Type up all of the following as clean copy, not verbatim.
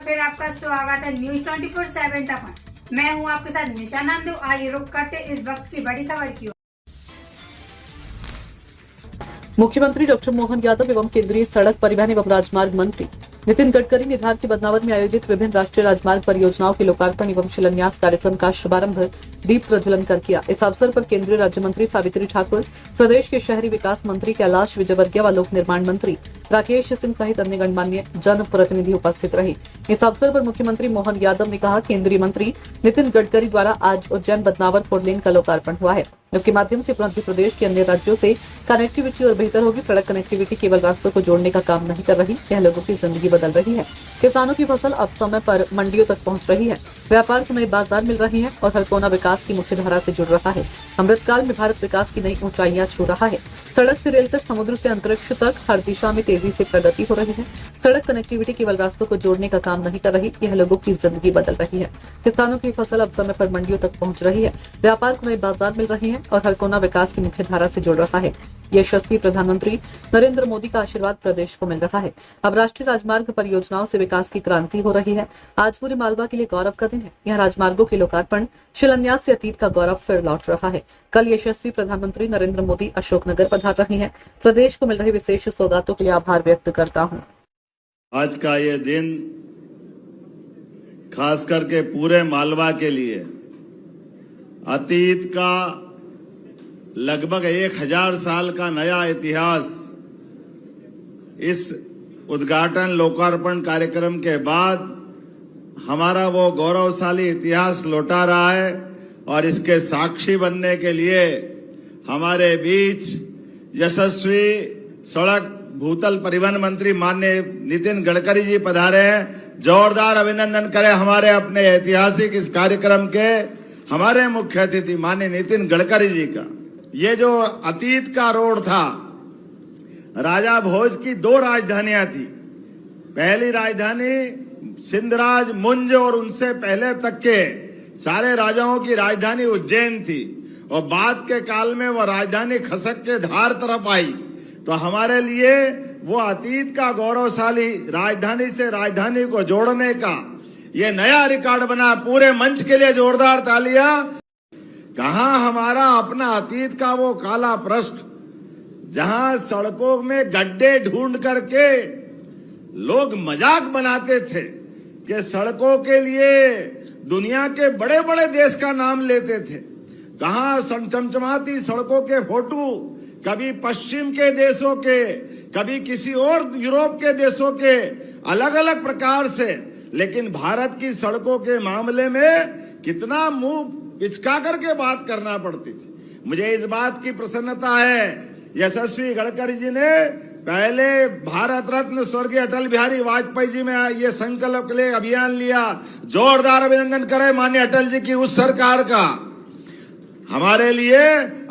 फिर आपका स्वागत है न्यूज 24/7 तक। मैं हूं आपके साथ निशा नंदू। आइए रुक करते इस वक्त की बड़ी खबर की ओर। मुख्यमंत्री डॉक्टर मोहन यादव एवं केंद्रीय सड़क परिवहन एवं राजमार्ग मंत्री नितिन गडकरी ने धार के बदनावर में आयोजित विभिन्न राष्ट्रीय राजमार्ग परियोजनाओं के लोकार्पण एवं शिलान्यास कार्यक्रम का शुभारंभ दीप प्रज्वलन कर किया। इस अवसर पर केंद्रीय राज्य मंत्री सावित्री ठाकुर, प्रदेश के शहरी विकास मंत्री कैलाश विजयवर्गीय व लोक निर्माण मंत्री राकेश सिंह सहित अन्य गणमान्य जनप्रतिनिधि उपस्थित रहे। इस अवसर पर मुख्यमंत्री मोहन यादव ने कहा, केंद्रीय मंत्री नितिन गडकरी द्वारा आज उज्जैन बदनावर फोरलेन का लोकार्पण हुआ है। इसके माध्यम से मध्य प्रदेश के अन्य राज्यों से कनेक्टिविटी और बेहतर होगी। सड़क कनेक्टिविटी केवल रास्तों को जोड़ने का काम नहीं कर रही, यह लोगों की जिंदगी बदल रही है। किसानों की फसल अब समय पर मंडियों तक पहुंच रही है, व्यापार को नए बाजार मिल रहे हैं और हर कोना विकास की मुख्य धारा से जुड़ रहा है। अमृतकाल में भारत विकास की नई ऊंचाइयां छू रहा है। सड़क से रेल तक, समुद्र से अंतरिक्ष तक हर दिशा में तेजी से प्रगति हो रही है। सड़क कनेक्टिविटी केवल रास्तों को जोड़ने का काम नहीं कर रही, यह लोगों की जिंदगी बदल रही है। किसानों की फसल अब समय पर मंडियों तक पहुंच रही है, व्यापार को नए बाजार मिल रहे हैं और हर कोना विकास की मुख्य धारा से जुड़ रहा है। यशस्वी प्रधानमंत्री नरेंद्र मोदी का आशीर्वाद प्रदेश को मिल रहा है। अब राष्ट्रीय राजमार्ग परियोजनाओं से विकास की क्रांति हो रही है। आज पूरे मालवा के लिए गौरव का दिन है। यह राजमार्गों के लोकार्पण शिलान्यास से अतीत का गौरव फिर लौट रहा है। कल यशस्वी प्रधानमंत्री नरेंद्र मोदी अशोकनगर पधार रहे हैं। प्रदेश को मिल रही विशेष सौगातों के लिए आभार व्यक्त करता हूँ। आज का ये दिन खास करके पूरे मालवा के लिए अतीत का लगभग 1000 साल का नया इतिहास इस उद्घाटन लोकार्पण कार्यक्रम के बाद हमारा वो गौरवशाली इतिहास लौटा रहा है। और इसके साक्षी बनने के लिए हमारे बीच यशस्वी सड़क भूतल परिवहन मंत्री माननीय नितिन गडकरी जी पधारे हैं। जोरदार अभिनंदन करें हमारे अपने ऐतिहासिक इस कार्यक्रम के हमारे मुख्य अतिथि माननीय नितिन गडकरी जी का। ये जो अतीत का रोड था, राजा भोज की 2 राजधानियां थी। पहली राजधानी सिंधराज, मुंज और उनसे पहले तक के सारे राजाओं की राजधानी उज्जैन थी और बाद के काल में वह राजधानी खसक के धार तरफ आई। तो हमारे लिए वो अतीत का गौरवशाली राजधानी से राजधानी को जोड़ने का ये नया रिकॉर्ड बना। पूरे मंच के लिए जोरदार तालियां। कहां हमारा अपना अतीत का वो काला पृष्ठ, जहां सड़कों में गड्ढे ढूंढ करके लोग मजाक बनाते थे कि सड़कों के लिए दुनिया के बड़े बड़े देश का नाम लेते थे। कहां चमचमाती सड़कों के फोटो कभी पश्चिम के देशों के, कभी किसी और यूरोप के देशों के, अलग अलग प्रकार से। लेकिन भारत की सड़कों के मामले में कितना मुंह पिचका करके बात करना पड़ती थी। मुझे इस बात की प्रसन्नता है, यशस्वी गडकरी जी ने पहले भारत रत्न स्वर्गीय अटल बिहारी वाजपेयी जी में ये संकल्प के लिए अभियान लिया। जोरदार अभिनंदन करें माननीय अटल जी की उस सरकार का। हमारे लिए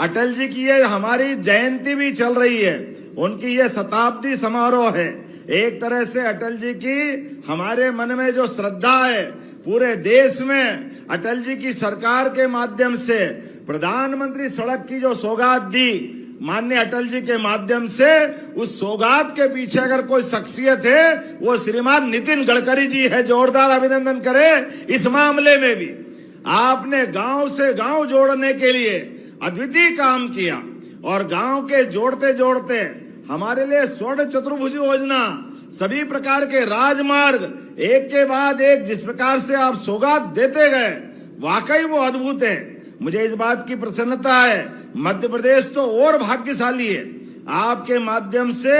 अटल जी की ये हमारी जयंती भी चल रही है, उनकी ये शताब्दी समारोह है। एक तरह से अटल जी की हमारे मन में जो श्रद्धा है, पूरे देश में अटल जी की सरकार के माध्यम से प्रधानमंत्री सड़क की जो सौगात दी माननीय अटल जी के माध्यम से, उस सौगात के पीछे अगर कोई शख्सियत है वो श्रीमान नितिन गडकरी जी है। जोरदार अभिनंदन करें। इस मामले में भी आपने गांव से गांव जोड़ने के लिए अद्वितीय काम किया और गांव के जोड़ते जोड़ते हमारे लिए स्वर्ण चतुर्भुज योजना, सभी प्रकार के राजमार्ग एक के बाद एक जिस प्रकार से आप सौगात देते गए, वाकई वो अद्भुत है। मुझे इस बात की प्रसन्नता है, मध्य प्रदेश तो और भाग्यशाली है। आपके माध्यम से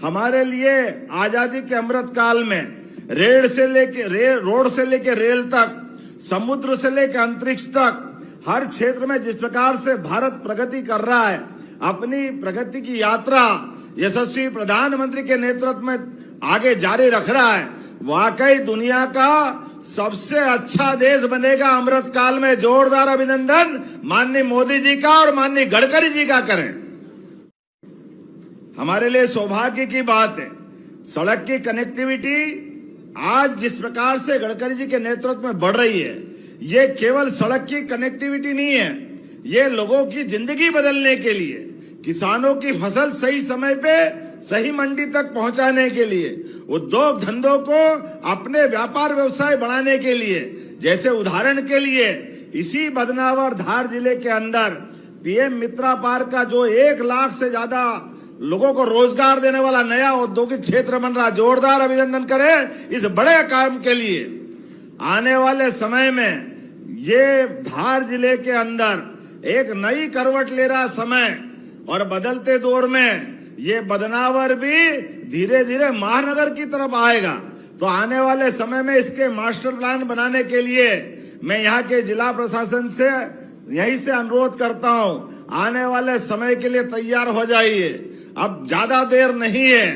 हमारे लिए आजादी के अमृत काल में रोड से लेके रेल तक, समुद्र से लेकर अंतरिक्ष तक, हर क्षेत्र में जिस प्रकार से भारत प्रगति कर रहा है, अपनी प्रगति की यात्रा यशस्वी प्रधानमंत्री के नेतृत्व में आगे जारी रख रहा है। वाकई दुनिया का सबसे अच्छा देश बनेगा अमृत काल में। जोरदार अभिनंदन माननीय मोदी जी का और माननीय गडकरी जी का करें। हमारे लिए सौभाग्य की बात है, सड़क की कनेक्टिविटी आज जिस प्रकार से गडकरी जी के नेतृत्व में बढ़ रही है, ये केवल सड़क की कनेक्टिविटी नहीं है, ये लोगों की जिंदगी बदलने के लिए, किसानों की फसल सही समय पे सही मंडी तक पहुंचाने के लिए उद्योग धंधों को अपने व्यापार व्यवसाय बढ़ाने के लिए, जैसे उदाहरण के लिए इसी बदनावर धार जिले के अंदर पीएम मित्रा पार्क का जो 1 लाख से ज्यादा लोगों को रोजगार देने वाला नया औद्योगिक क्षेत्र बन रहा, जोरदार अभिनंदन करें इस बड़े काम के लिए। आने वाले समय में ये धार जिले के अंदर एक नई करवट ले रहा समय, और बदलते दौर में ये बदनावर भी धीरे धीरे महानगर की तरफ आएगा। तो आने वाले समय में इसके मास्टर प्लान बनाने के लिए मैं यहाँ के जिला प्रशासन से यहीं से अनुरोध करता हूँ, आने वाले समय के लिए तैयार हो जाइए। अब ज्यादा देर नहीं है।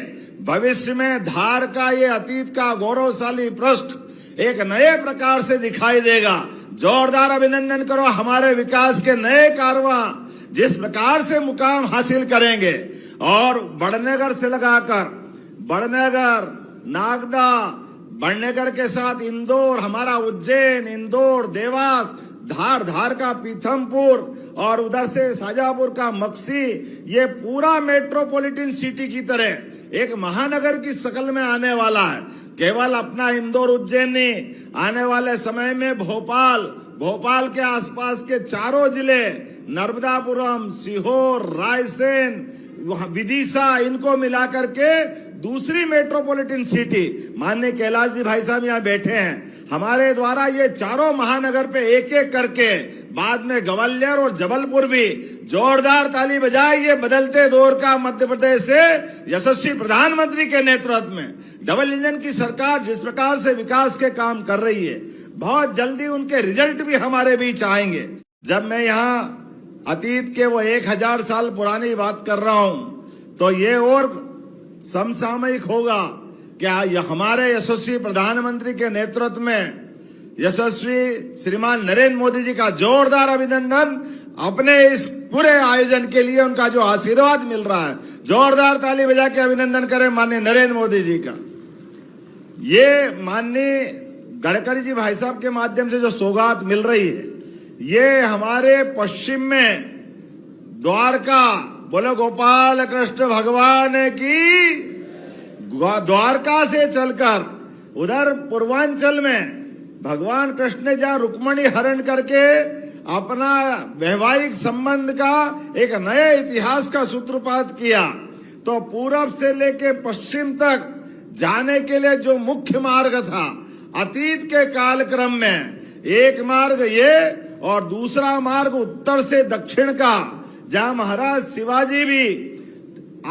भविष्य में धार का ये अतीत का गौरवशाली पृष्ठ एक नए प्रकार से दिखाई देगा। जोरदार अभिनंदन करो हमारे विकास के नए कारवां जिस प्रकार से मुकाम हासिल करेंगे। और बड़नगर से लगाकर बड़नगर, नागदा, बड़नगर के साथ इंदौर, हमारा उज्जैन, इंदौर, देवास, धार का पीथमपुर और उधर से शाजापुर का मक्सी, ये पूरा मेट्रोपॉलिटन सिटी की तरह एक महानगर की शक्ल में आने वाला है। केवल अपना इंदौर उज्जैन नहीं, आने वाले समय में भोपाल के आसपास के चारों जिले, नर्मदापुरम, सीहोर, रायसेन, विदिशा, इनको मिलाकर के दूसरी मेट्रोपॉलिटन सिटी, माननीय कैलाश जी भाई साहब यहाँ बैठे हैं, हमारे द्वारा ये चारों महानगर पे एक एक करके, बाद में ग्वालियर और जबलपुर भी, जोरदार ताली बजाए। ये बदलते दौर का मध्य प्रदेश से यशस्वी प्रधानमंत्री के नेतृत्व में डबल इंजन की सरकार जिस प्रकार से विकास के काम कर रही है, बहुत जल्दी उनके रिजल्ट भी हमारे बीच आएंगे। जब मैं यहाँ अतीत के वो 1000 साल पुरानी बात कर रहा हूं, तो ये और समसामयिक होगा क्या हमारे यशस्वी प्रधानमंत्री के नेतृत्व में यशस्वी श्रीमान नरेंद्र मोदी जी का जोरदार अभिनंदन अपने इस पूरे आयोजन के लिए, उनका जो आशीर्वाद मिल रहा है, जोरदार ताली बजा के अभिनंदन करें माननीय नरेंद्र मोदी जी का। ये माननीय गडकरी जी भाई साहब के माध्यम से जो सौगात मिल रही है, ये हमारे पश्चिम में द्वारका, बोलो गोपाल कृष्ण भगवान की, द्वारका से चलकर उधर पूर्वांचल में भगवान कृष्ण ने जहाँ रुक्मणी हरण करके अपना वैवाहिक संबंध का एक नए इतिहास का सूत्रपात किया, तो पूरब से लेके पश्चिम तक जाने के लिए जो मुख्य मार्ग था अतीत के कालक्रम में, एक मार्ग ये और दूसरा मार्ग उत्तर से दक्षिण का, जहां महाराज शिवाजी भी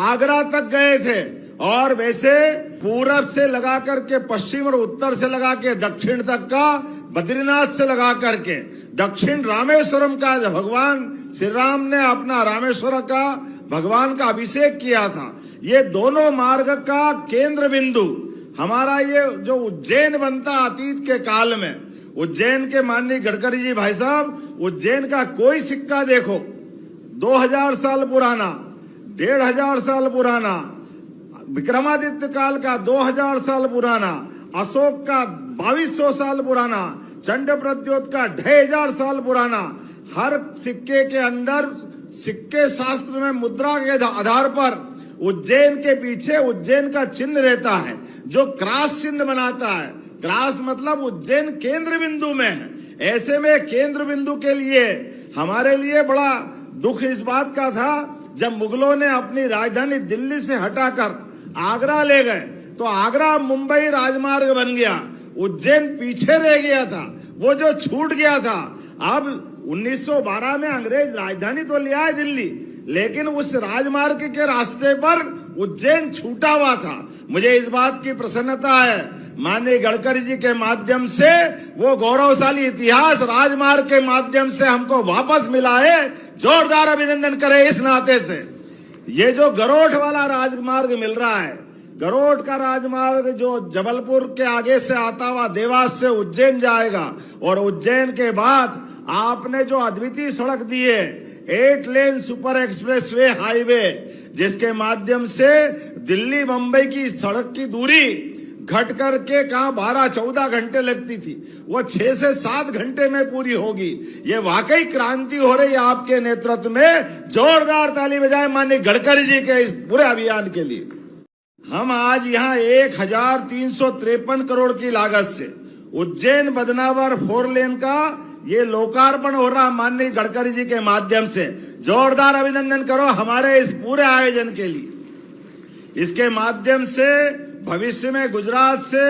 आगरा तक गए थे, और वैसे पूरब से लगा करके पश्चिम और उत्तर से लगा के दक्षिण तक का, बद्रीनाथ से लगा करके दक्षिण रामेश्वरम का, जब भगवान श्री राम ने अपना रामेश्वरम का भगवान का अभिषेक किया था, ये दोनों मार्ग का केंद्र बिंदु हमारा ये जो उज्जैन बनता अतीत के काल में, उज्जैन के माननीय गडकरी जी भाई साहब, उज्जैन का कोई सिक्का देखो 2000 साल पुराना, 1500 साल पुराना, विक्रमादित्य काल का 2000 साल पुराना, अशोक का 2200 साल पुराना, चंड प्रद्योत का 2500 साल पुराना, हर सिक्के के अंदर सिक्के शास्त्र में मुद्रा के आधार पर उज्जैन के पीछे उज्जैन का चिन्ह रहता है, जो क्रॉस चिन्ह बनाता है। क्रॉस मतलब उज्जैन केंद्र बिंदु में है। ऐसे में केंद्र बिंदु के लिए हमारे लिए बड़ा दुख इस बात का था, जब मुगलों ने अपनी राजधानी दिल्ली से हटाकर आगरा ले गए, तो आगरा मुंबई राजमार्ग बन गया, उज्जैन पीछे रह गया था, वो जो छूट गया था। अब 1912 में अंग्रेज राजधानी तो ले आए दिल्ली, लेकिन उस राजमार्ग के रास्ते पर उज्जैन छूटा हुआ था। मुझे इस बात की प्रसन्नता है, माननीय गडकरी जी के माध्यम से वो गौरवशाली इतिहास राजमार्ग के माध्यम से हमको वापस मिला है। जोरदार अभिनंदन करें इस नाते से। ये जो गरोठ वाला राजमार्ग मिल रहा है, गरोठ का राजमार्ग जो जबलपुर के आगे से आता हुआ देवास से उज्जैन जाएगा, और उज्जैन के बाद आपने जो अद्वितीय सड़क दी है, 8 लेन सुपर एक्सप्रेस वे हाईवे, जिसके माध्यम से दिल्ली मुंबई की सड़क की दूरी घट करके कहा 12-14 घंटे लगती थी, वो 6 से 7 घंटे में पूरी होगी। ये वाकई क्रांति हो रही है आपके नेतृत्व में। जोरदार ताली बजाएं माननीय गडकरी जी के इस पूरे अभियान के लिए। हम आज यहाँ 1353 करोड़ की लागत से उज्जैन बदनावर 4 लेन का ये लोकार्पण हो रहा माननीय गडकरी जी के माध्यम से। जोरदार अभिनंदन करो हमारे इस पूरे आयोजन के लिए। इसके माध्यम से भविष्य में गुजरात से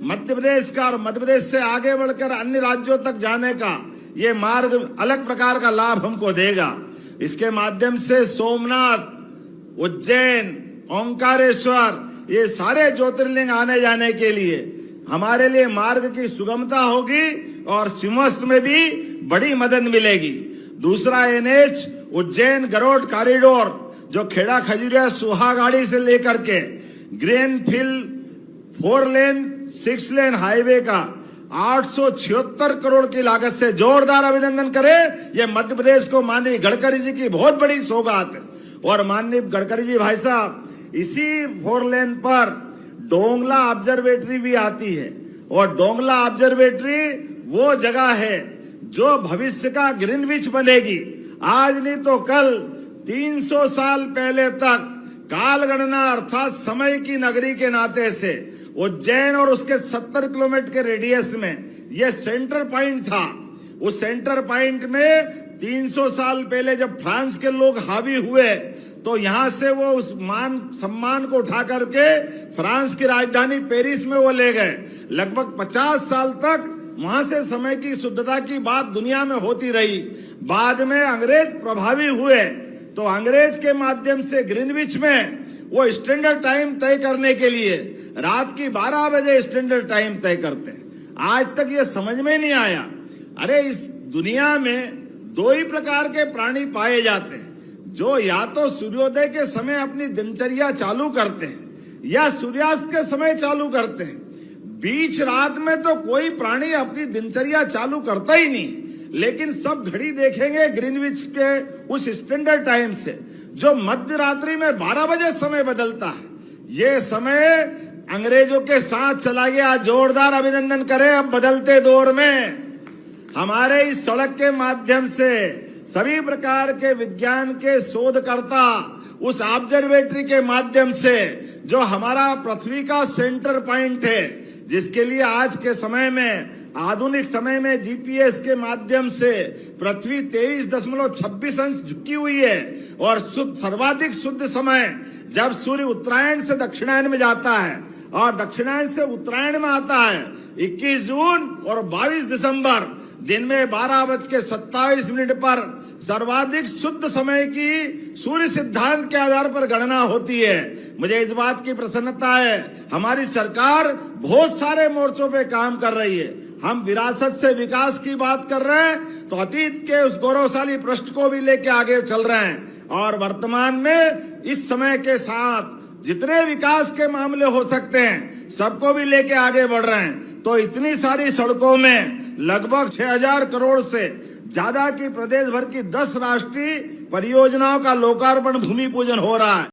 मध्य प्रदेश का और मध्य प्रदेश से आगे बढ़कर अन्य राज्यों तक जाने का ये मार्ग अलग प्रकार का लाभ हमको देगा। इसके माध्यम से सोमनाथ, उज्जैन, ओंकारेश्वर ये सारे ज्योतिर्लिंग आने जाने के लिए हमारे लिए मार्ग की सुगमता होगी और सिंहस्थ में भी बड़ी मदद मिलेगी। दूसरा NH उज्जैन गरोड कॉरिडोर जो खेड़ा खजुरिया सुहागाड़ी से लेकर के ग्रीनफील्ड 4 लेन 6 लेन हाईवे का 876 करोड़ की लागत से जोरदार अभिनंदन करें। ये मध्य प्रदेश को माननीय गडकरी जी की बहुत बड़ी सौगात है। और माननीय गडकरी जी भाई साहब इसी 4 लेन पर डोंगला ऑब्जर्वेटरी भी आती है और डोंगला ऑब्जर्वेटरी वो जगह है जो भविष्य का ग्रीनविच बनेगी। आज नहीं तो कल 300 साल पहले तक कालगणना अर्थात समय की नगरी के नाते से उज्जैन और उसके 70 किलोमीटर के रेडियस में यह सेंटर पॉइंट था। उस सेंटर पॉइंट में 300 साल पहले जब फ्रांस के लोग हावी हुए तो यहां से वो उस मान सम्मान को उठा करके फ्रांस की राजधानी पेरिस में वो ले गए। लगभग 50 साल तक वहां से समय की शुद्धता की बात दुनिया में होती रही। बाद में अंग्रेज प्रभावी हुए तो अंग्रेज के माध्यम से ग्रीनविच में वो स्टैंडर्ड टाइम तय करने के लिए रात की 12 बजे स्टैंडर्ड टाइम तय करते हैं। आज तक ये समझ में नहीं आया। अरे इस दुनिया में 2 ही प्रकार के प्राणी पाए जाते हैं, जो या तो सूर्योदय के समय अपनी दिनचर्या चालू करते हैं या सूर्यास्त के समय चालू करते हैं। बीच रात में तो कोई प्राणी अपनी दिनचर्या चालू करता ही नहीं। लेकिन सब घड़ी देखेंगे ग्रीनविच के उस स्टैंडर्ड टाइम से जो मध्य रात्रि में 12 बजे समय बदलता है। ये समय अंग्रेजों के साथ चला गया। जोरदार अभिनंदन करें। अब बदलते दौर में हमारे इस सड़क के माध्यम से सभी प्रकार के विज्ञान के शोधकर्ता उस ऑब्जर्वेटरी के माध्यम से जो हमारा पृथ्वी का सेंटर पॉइंट है, जिसके लिए आज के समय में आधुनिक समय में GPS के माध्यम से पृथ्वी 23.26 अंश झुकी हुई है और सर्वाधिक शुद्ध समय जब सूर्य उत्तरायण से दक्षिणायन में जाता है और दक्षिणायन से उत्तरायण में आता है। 21 जून और 22 दिसंबर दिन में 12:27 पर सर्वाधिक शुद्ध समय की सूर्य सिद्धांत के आधार पर गणना होती है। मुझे इस बात की प्रसन्नता है हमारी सरकार बहुत सारे मोर्चों पे काम कर रही है। हम विरासत से विकास की बात कर रहे हैं तो अतीत के उस गौरवशाली पृष्ठ को भी लेके आगे चल रहे हैं और वर्तमान में इस समय के साथ जितने विकास के मामले हो सकते हैं सबको भी लेके आगे बढ़ रहे हैं। तो इतनी सारी सड़कों में लगभग 6000 करोड़ से ज्यादा की प्रदेश भर की 10 राष्ट्रीय परियोजनाओं का लोकार्पण भूमि पूजन हो रहा है।